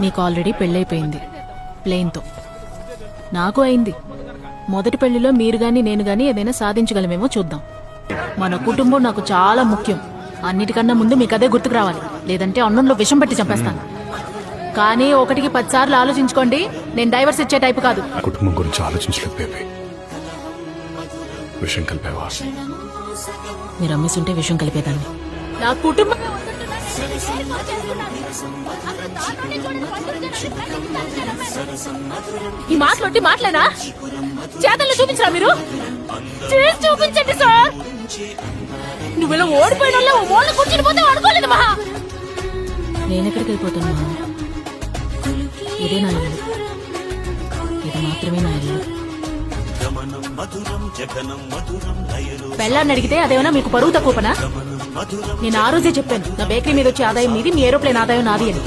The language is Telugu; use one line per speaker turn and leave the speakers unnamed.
నీకు ఆల్రెడీ పెళ్ళైపోయింది ప్లేన్తో, నాకు అయింది. మొదటి పెళ్లిలో మీరు గాని నేను గాని ఏదైనా సాధించగలమేమో చూద్దాం. మన కుటుంబం నాకు చాలా ముఖ్యం. అన్నిటికన్నా ముందు మీకు అదే గుర్తుకు రావాలి, లేదంటే అన్నంలో విషం పెట్టి చంపేస్తాను. కానీ 1కి 10 సార్లు ఆలోచించుకోండి, నేను డైవర్స్ ఇచ్చే టైపు కాదు.
కుటుంబం గురించి ఆలోచించలేదు బేబీ. విషయం కలిపేవా?
మీరు అమ్మేసుంటే విషయం కలిపేదాన్ని. నా కుటుంబం ఈ మాటలొట్టి మాటలేనా? చేతల్లో చూపించరా మీరు? చేసి చూపించండి సార్. నువ్వు ఓడిపోయిన ఓళ్ళు కూర్చుని పోతే అనుకోలేదు మహా. నేనెక్కడికి వెళ్ళిపోతాను మహా? ఇదే నా ఇల్లు, ఇది మాత్రమే నా ఇల్లు. పెళ్ళాన్ని అడిగితే అదేమన్నా మీకు పరువు తక్కువ పనా? నేను ఆ రోజే చెప్పాను, నా బేకరీ మీద వచ్చే ఆదాయం మీది, మీ ఏరోప్లేన్ ఆదాయం నాది అని.